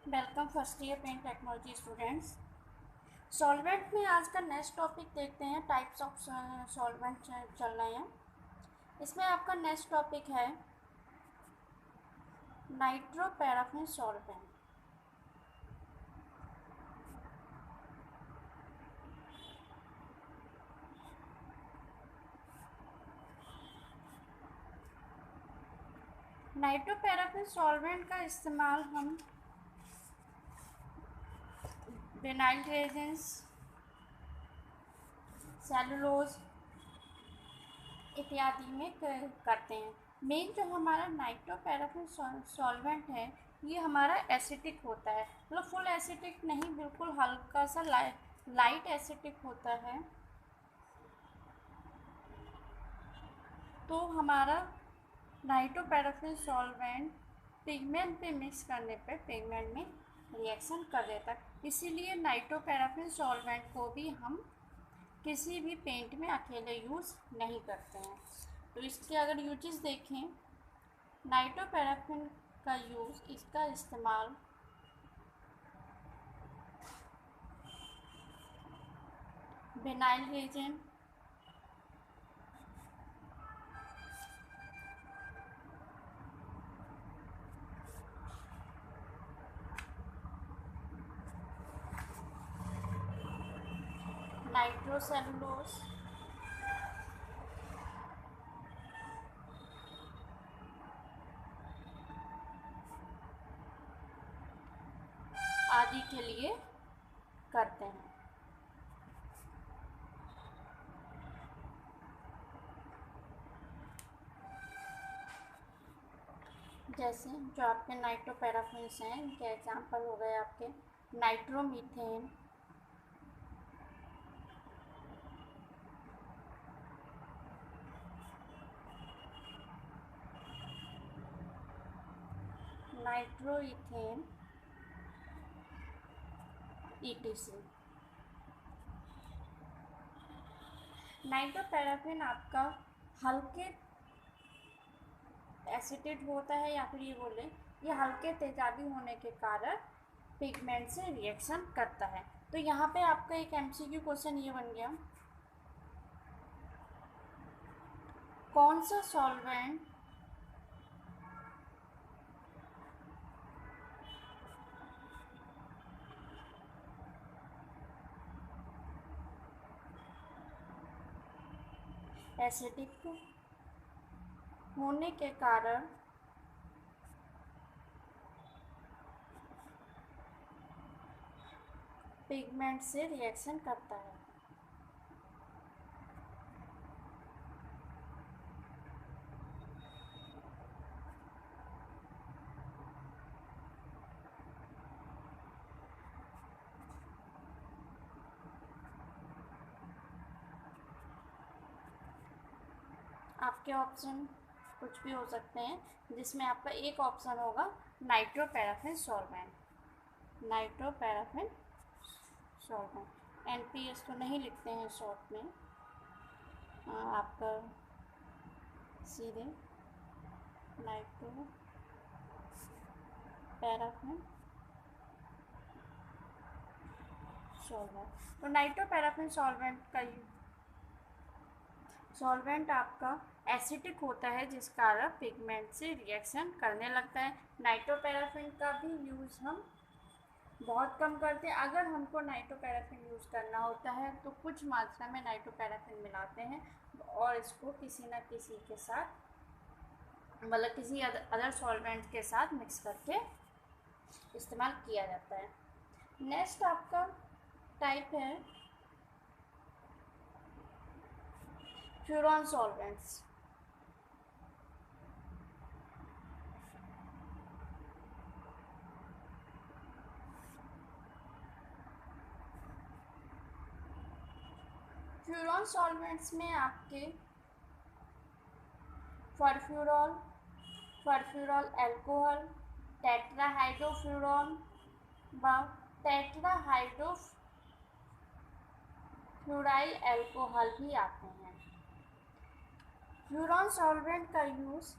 Welcome first year paint technology students. Solvent में आज का नेक्स्ट टॉपिक देखते हैं। टाइप्स ऑफ सॉल्वेंट चल रहे हैं। इसमें आपका नेक्स्ट टॉपिक है नाइट्रोपैराफिन सॉल्वेंट। नाइट्रोपैराफिन सॉल्वेंट का इस्तेमाल हम विनाइल रेजेंस, सेलुलोज इत्यादि में करते हैं। मेन जो हमारा नाइट्रोपैराफिन सॉल्वेंट है ये हमारा एसिटिक होता है, मतलब फुल एसिटिक नहीं, बिल्कुल हल्का सा लाइट एसिटिक होता है। तो हमारा नाइट्रोपैराफिन सॉल्वेंट पिगमेंट पे मिक्स करने पे पिगमेंट में रिएक्शन कर देता है, इसीलिए नाइट्रोपैराफिन सॉल्वेंट को भी हम किसी भी पेंट में अकेले यूज़ नहीं करते हैं। तो इसके अगर यूजेस देखें, नाइट्रोपैराफिन का यूज़, इसका इस्तेमाल विनाइल रेजेंट, नाइट्रोसेलुलोज आदि के लिए करते हैं। जैसे जो आपके नाइट्रोपैराफिन्स हैं, इनके एग्जांपल हो गए आपके नाइट्रोमीथेन, नाइट्रोइथेन, ईटीसी। नाइट्रोपैराफिन आपका हल्के एसिटेट होता है, या फिर ये बोले ये हल्के तेजाबी होने के कारण पिगमेंट से रिएक्शन करता है। तो यहाँ पे आपका एक एमसीक्यू क्वेश्चन ये बन गया, कौन सा सॉल्वेंट एसिडिक होने के कारण पिगमेंट से रिएक्शन करता है। आपके ऑप्शन कुछ भी हो सकते हैं, जिसमें आपका एक ऑप्शन होगा नाइट्रोपैराफिन सॉल्वेंट। नाइट्रोपैराफिन सॉल्वेंट एनपीएस तो नहीं लिखते हैं शॉर्ट में, आपका सीधे नाइट्रोपैराफिन सॉल्वेंट। तो नाइट्रोपैराफिन सॉल्वेंट आपका एसिटिक होता है, जिस कारण पिगमेंट से रिएक्शन करने लगता है। नाइट्रोपैराफिन का भी यूज़ हम बहुत कम करते हैं। अगर हमको नाइट्रोपैराफिन यूज़ करना होता है तो कुछ मात्रा में नाइट्रोपैराफिन मिलाते हैं और इसको किसी न किसी के साथ, मतलब किसी अदर सॉल्वेंट के साथ मिक्स करके इस्तेमाल किया जाता है। नेक्स्ट आपका टाइप है फ्यूरॉन सॉल्वेंट्स। फ्यूरॉन सॉल्वेंट्स में आपके फरफ्यूरॉल, फरफ्यूरॉल अल्कोहल, टेट्राहाइड्रोफ्यूरॉन व टेट्राहाइड्रोफ्लूराइल अल्कोहल भी आते हैं। फ्यूरॉन सॉल्वेंट का यूज़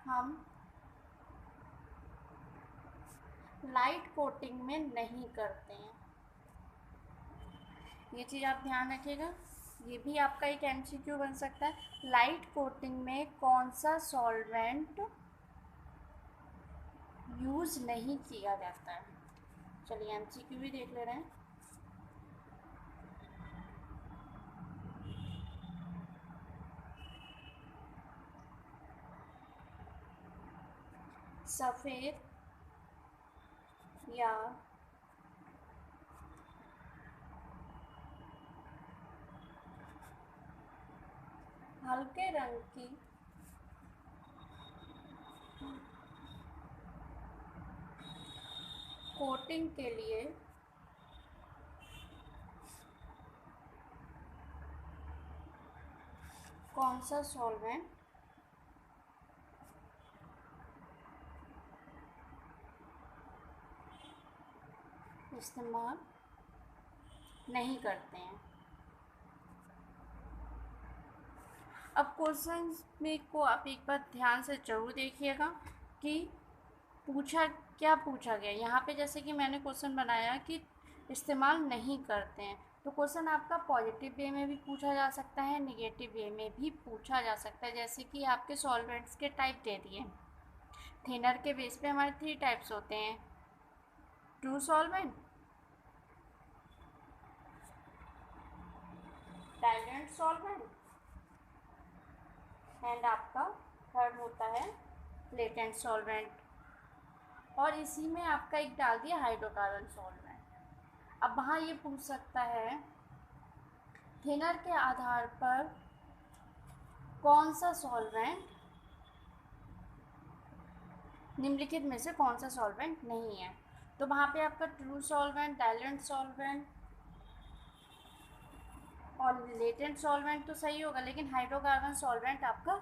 हम लाइट कोटिंग में नहीं करते हैं। ये चीज़ आप ध्यान रखिएगा, ये भी आपका एक एमसीक्यू बन सकता है। लाइट कोटिंग में कौन सा सॉल्वेंट यूज़ नहीं किया जाता है। चलिए एमसीक्यू भी देख ले रहे हैं। सफ़ेद या हल्के रंग की कोटिंग के लिए कौन सा सॉल्वेंट इस्तेमाल नहीं करते हैं। अब क्वेश्चन में को आप एक बार ध्यान से जरूर देखिएगा कि क्या पूछा गया। यहाँ पे जैसे कि मैंने क्वेश्चन बनाया कि इस्तेमाल नहीं करते हैं, तो क्वेश्चन आपका पॉजिटिव वे में भी पूछा जा सकता है, निगेटिव वे में भी पूछा जा सकता है। जैसे कि आपके सॉल्वेंट्स के टाइप दे दिए। थिनर के बेस पे हमारे 3 टाइप्स होते हैं, true solvent, dilute solvent and आपका थर्ड होता है लेटेंट सॉल्वेंट। और इसी में आपका एक डाल दिया हाइड्रोकार्बन सॉल्वेंट। अब वहाँ ये पूछ सकता है थिनर के आधार पर कौन सा सॉल्वेंट, निम्नलिखित में से कौन सा सॉल्वेंट नहीं है। तो वहाँ पे आपका ट्रू सॉल्वेंट, डाइल्यूट सॉल्वेंट और लेटेंट सॉल्वेंट तो सही होगा, लेकिन हाइड्रोकार्बन सॉल्वेंट आपका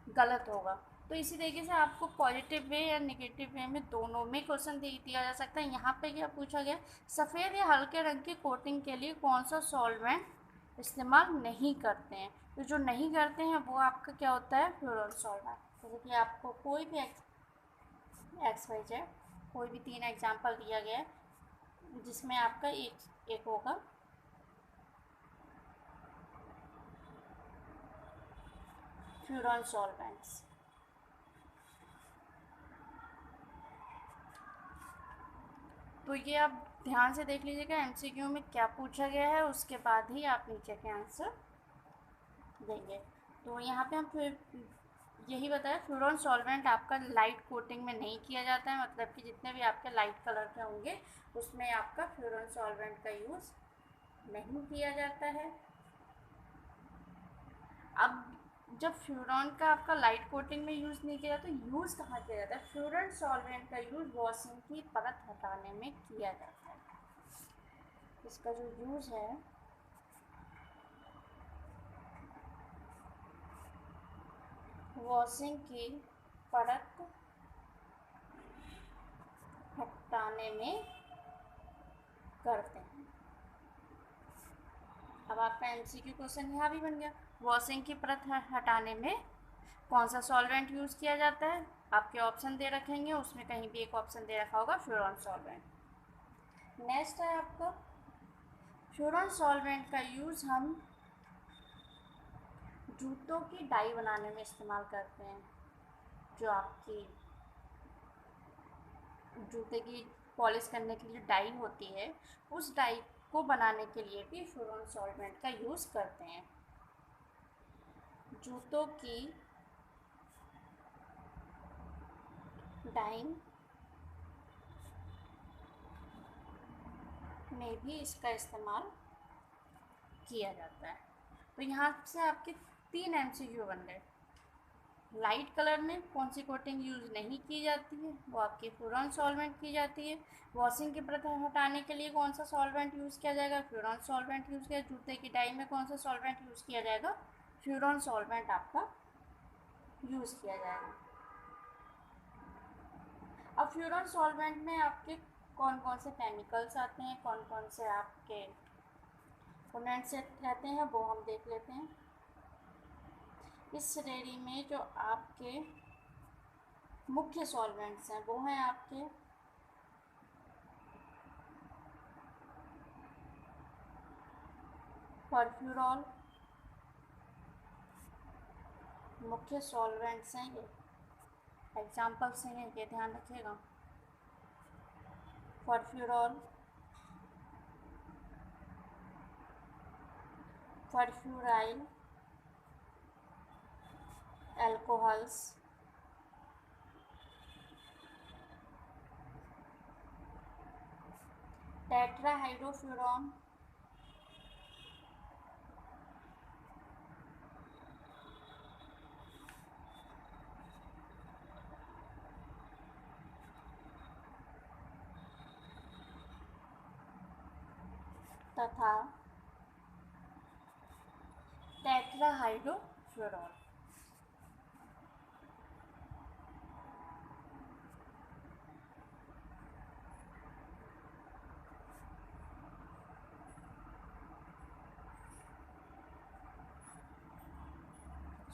गलत होगा। तो इसी तरीके से आपको पॉजिटिव वे या नेगेटिव वे में दोनों में क्वेश्चन दे दिया जा सकता है। यहाँ पे क्या पूछा गया, सफ़ेद या हल्के रंग की कोटिंग के लिए कौन सा सॉल्वेंट इस्तेमाल नहीं करते हैं। तो जो नहीं करते हैं वो आपका क्या होता है, फ्लोरल सॉल्वेंट। जैसे कि आपको कोई भी एक्स वाई जेड कोई भी 3 एग्जाम्पल दिया गया है, जिसमें आपका एक होगा फ्यूरॉन सॉल्वेंट्स। तो ये आप ध्यान से देख लीजिएगा एमसीक्यू में क्या पूछा गया है, उसके बाद ही आप नीचे के आंसर देंगे। तो यहाँ पे हम फिर यही बताया, फ्यूरॉन सॉल्वेंट आपका लाइट कोटिंग में नहीं किया जाता है, मतलब कि जितने भी आपके लाइट कलर के होंगे उसमें आपका फ्यूरॉन सॉल्वेंट का यूज़ नहीं किया जाता है। अब जब फ्यूरॉन का आपका लाइट कोटिंग में यूज़ नहीं किया जाता तो यूज़ कहाँ किया जाता है, फ्यूरॉन सॉल्वेंट का यूज़ वॉशिंग की परत हटाने में किया जाता है। इसका जो यूज़ है वॉशिंग की परत हटाने में करते हैं। अब आपका एमसीक्यू क्वेश्चन यहाँ भी बन गया, वॉशिंग की परत हटाने में कौन सा सॉल्वेंट यूज़ किया जाता है। आपके ऑप्शन दे रखेंगे, उसमें कहीं भी एक ऑप्शन दे रखा होगा फ्यूरॉन सॉल्वेंट। नेक्स्ट है आपका फ्यूरॉन सॉल्वेंट का यूज़ हम जूतों की डाई बनाने में इस्तेमाल करते हैं। जो आपकी जूते की पॉलिश करने के लिए डाई होती है, उस डाई को बनाने के लिए भी फ्यूरॉन सॉल्वेंट का यूज़ करते हैं। जूतों की डाइंग में भी इसका इस्तेमाल किया जाता है। तो यहाँ से आपके 3 एमसीक्यू बन गए। लाइट कलर में कौन सी कोटिंग यूज़ नहीं की जाती है, वो आपकी फ्यूरॉन सॉल्वेंट की जाती है। वॉशिंग की परत हटाने के लिए कौन सा सॉल्वेंट यूज़ किया जाएगा, फ्यूरॉन सॉल्वेंट यूज़ किया। जूते की डाई में कौन सा सॉल्वेंट यूज़ किया जाएगा, फ्यूरॉन सॉल्वेंट आपका यूज़ किया जाएगा। अब फ्यूरॉन सॉल्वेंट में आपके कौन कौन से केमिकल्स आते हैं, कौन कौन से आपके कंपोनेंट्स रहते हैं, वो हम देख लेते हैं। इस श्रेणी में जो आपके मुख्य सॉल्वेंट्स हैं वो हैं आपके परफ्यूरॉल मुख्य सॉल्वेंट्स हैं ये, एग्जाम्पल्स हैं ये ध्यान रखिएगा। परफ्यूरॉल, परफ्यूराइल, एल्कोहल्स, टेट्राहाइड्रोफ्यूरॉन, तथा टेट्राहाइड्रोफ्यूरॉन।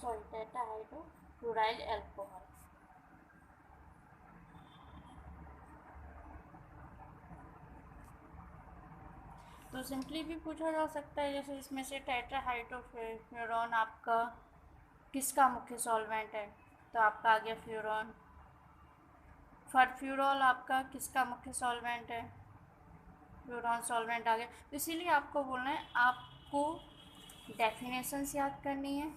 Sorry, tetrahydrofuryl alcohol. तो सिंपली भी पूछा जा सकता है, जैसे इसमें से टेट्राहाइड्रोफ्यूरॉन आपका किसका मुख्य सॉल्वेंट है, तो आपका आ गया फ्यूरॉन। परफ्यूरॉल आपका किसका मुख्य सॉल्वेंट है, फ्यूरॉन सॉल्वेंट आ गया। तो इसीलिए आपको बोलना है, आपको डेफिनेशंस याद करनी है,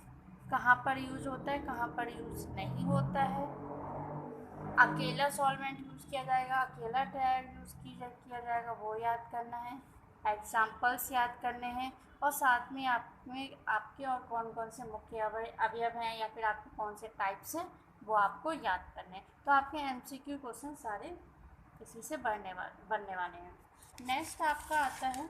कहाँ पर यूज़ होता है, कहाँ पर यूज़ नहीं होता है, अकेला सॉल्वेंट यूज़ किया जाएगा, अकेला ट्रायड यूज़ किया जाएगा, वो याद करना है, एग्जाम्पल्स याद करने हैं, और साथ में आपके और कौन कौन से मुख्य अवयव हैं या फिर आपके कौन से टाइप्स हैं वो आपको याद करने हैं। तो आपके MCQ क्वेश्चन सारे इसी से बनने वाले हैं। नेक्स्ट आपका आता है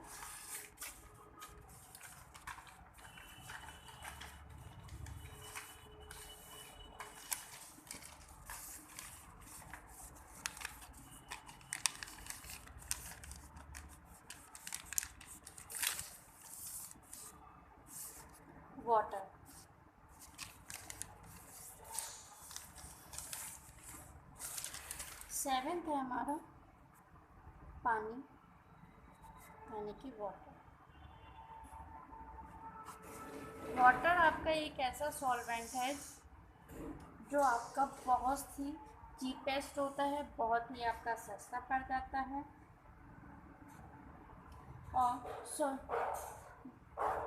वाटर। सेवेंथ है हमारा पानी, यानी कि वाटर। वाटर आपका एक ऐसा सॉल्वेंट है जो आपका बहुत ही चीपेस्ट होता है, बहुत ही आपका सस्ता पड़ जाता है, और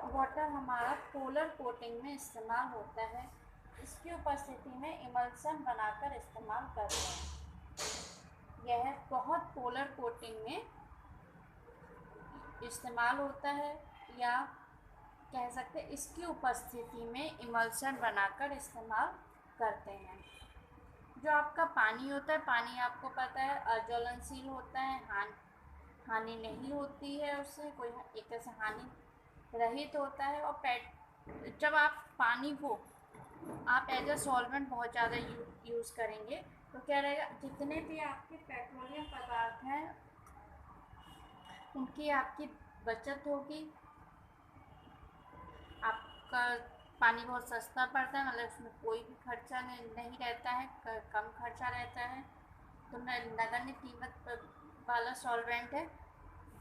वाटर हमारा पोलर कोटिंग में इस्तेमाल होता है। इसकी उपस्थिति में इमल्सन बनाकर इस्तेमाल करते हैं। यह बहुत पोलर कोटिंग में इस्तेमाल होता है, या कह सकते हैं इसकी उपस्थिति में इमल्सन बनाकर इस्तेमाल करते हैं। जो आपका पानी होता है, पानी आपको पता है अज्वलनशील होता है, हानि नहीं होती है, उससे कोई एक तरह से हानि रहित होता है। और जब आप पानी को आप एज अ सॉल्वेंट बहुत ज़्यादा यूज़ करेंगे तो क्या रहेगा, जितने भी आपके पेट्रोलियम पदार्थ हैं उनकी आपकी बचत होगी। आपका पानी बहुत सस्ता पड़ता है, मतलब उसमें कोई भी खर्चा नहीं रहता है, कम खर्चा रहता है, तो नगण्य कीमत वाला सॉल्वेंट है।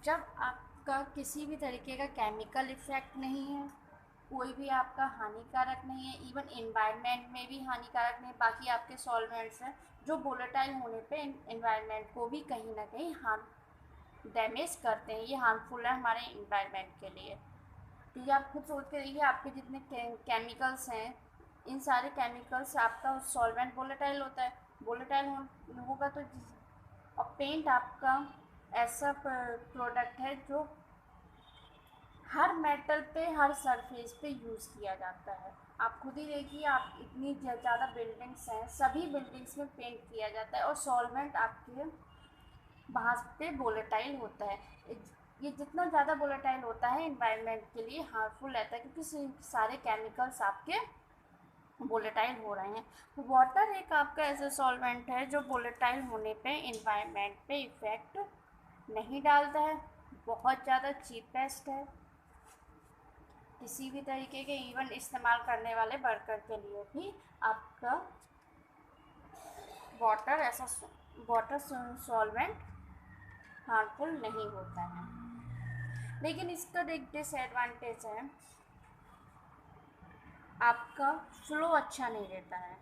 जब आपका किसी भी तरीके का केमिकल इफेक्ट नहीं है, कोई भी आपका हानिकारक नहीं है, इवन एनवायरनमेंट में भी हानिकारक नहीं, बाकी आपके सॉल्वेंट्स हैं जो वोलेटाइल होने पे एनवायरनमेंट को भी कहीं ना कहीं डैमेज करते हैं, ये हार्मफुल है हमारे एनवायरनमेंट के लिए। तो ये आप खुद सोच के देखिए, आपके जितने केमिकल्स हैं, इन सारे केमिकल्स आपका सॉल्वेंट वोलेटाइल होता है, वोलेटाइल होगा तो और पेंट आपका ऐसा प्रोडक्ट है जो हर मेटल पे, हर सरफेस पे यूज़ किया जाता है। आप खुद ही देखिए, आप इतनी ज़्यादा बिल्डिंग्स हैं, सभी बिल्डिंग्स में पेंट किया जाता है, और सॉल्वेंट आपके वहाँ पे वोलेटाइल होता है। ये जितना ज़्यादा वोलेटाइल होता है एनवायरनमेंट के लिए हार्मफुल रहता है, क्योंकि सारे केमिकल्स आपके वोलेटाइल हो रहे हैं। तो वाटर एक आपका ऐसा सॉल्वेंट है जो वोलेटाइल होने पे एनवायरनमेंट पे इफ़ेक्ट नहीं डालता है, बहुत ज़्यादा चीपेस्ट है, किसी भी तरीके के इवन इस्तेमाल करने वाले वर्कर के लिए भी आपका वाटर सॉल्वेंट हार्मफुल नहीं होता है। लेकिन इसका एक डिसएडवांटेज है, आपका फ्लो अच्छा नहीं रहता है,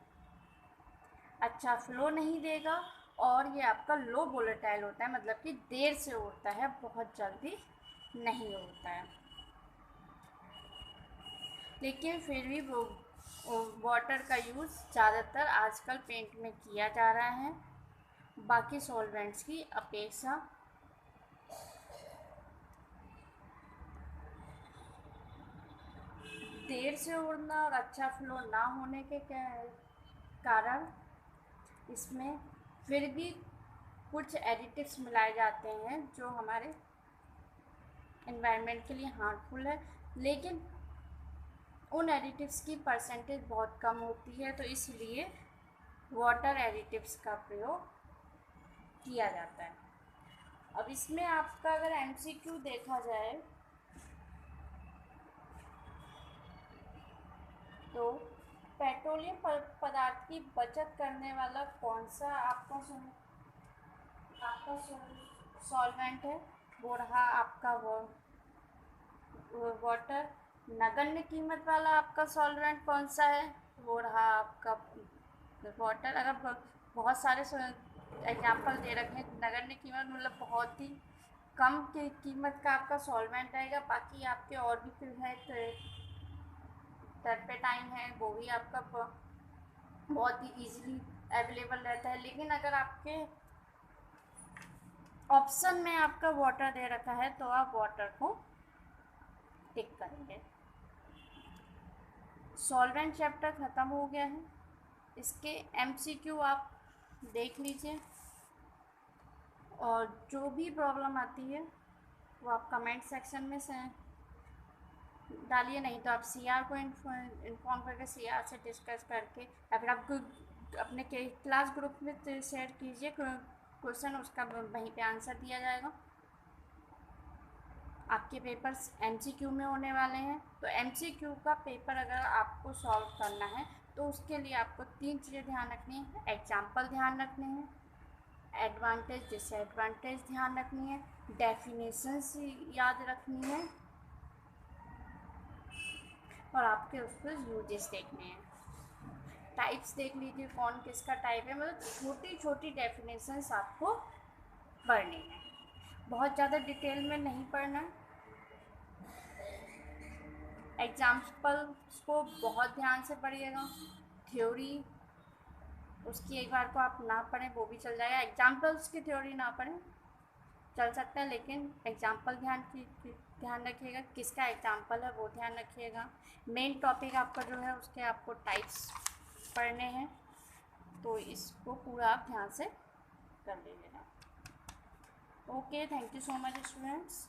अच्छा फ्लो नहीं देगा, और ये आपका लो वोलेटाइल होता है, मतलब कि देर से उड़ता है, बहुत जल्दी नहीं उड़ता है। लेकिन फिर भी वो वाटर का यूज़ ज़्यादातर आजकल पेंट में किया जा रहा है बाकी सॉल्वेंट्स की अपेक्षा। देर से उड़ना और अच्छा फ्लो ना होने के कारण इसमें फिर भी कुछ एडिटिव्स मिलाए जाते हैं जो हमारे एनवायरनमेंट के लिए हार्मफुल है, लेकिन उन एडिटिव्स की परसेंटेज बहुत कम होती है, तो इसलिए वाटर एडिटिव्स का प्रयोग किया जाता है। अब इसमें आपका अगर एमसीक्यू देखा जाए तो पेट्रोलियम पदार्थ की बचत करने वाला कौन सा आपका सॉल्वेंट है, वो रहा आपका वाटर। नगण्य कीमत वाला आपका सॉल्वेंट कौन सा है, वो रहा आपका वाटर। अगर बहुत सारे एग्जाम्पल दे रखे हैं, नगण्य कीमत मतलब बहुत ही कम की कीमत का आपका सॉल्वेंट रहेगा, बाकी आपके और भी फिर है टर्पेटाइन है, वो भी आपका बहुत ही ईजिली अवेलेबल रहता है। लेकिन अगर आपके ऑप्शन में आपका वाटर दे रखा है तो आप वाटर को टिक करेंगे। सॉल्वेंट चैप्टर ख़त्म हो गया है, इसके एमसीक्यू आप देख लीजिए, और जो भी प्रॉब्लम आती है वो आप कमेंट सेक्शन में से डालिए, नहीं तो आप सीआर को इन्फॉर्म करके सीआर से डिस्कस करके या फिर आप अपने क्लास ग्रुप में शेयर कीजिए क्वेश्चन, उसका वहीं पे आंसर दिया जाएगा। आपके पेपर्स एमसीक्यू में होने वाले हैं, तो एमसीक्यू का पेपर अगर आपको सॉल्व करना है तो उसके लिए आपको 3 चीज़ें ध्यान रखनी है। एग्जाम्पल ध्यान रखने हैं, एडवांटेज डिसएडवांटेज ध्यान रखनी है, डेफिनेशंस याद रखनी है, और आपके उस पर यूजेस देखने हैं। टाइप्स देख लीजिए कौन किसका टाइप है, मतलब छोटी छोटी डेफिनेशंस आपको पढ़नी है, बहुत ज़्यादा डिटेल में नहीं पढ़ना। एग्जाम्पल्स को बहुत ध्यान से पढ़िएगा, थ्योरी उसकी एक बार को आप ना पढ़ें वो भी चल जाएगा, एग्जाम्पल्स की थ्योरी ना पढ़ें चल सकता है, लेकिन एग्जाम्पल ध्यान रखिएगा, किसका एग्जाम्पल है वो ध्यान रखिएगा। मेन टॉपिक आपका जो है उसके आपको टाइप्स पढ़ने हैं, तो इसको पूरा आप ध्यान से कर लीजिएगा। Okay, thank you so much students.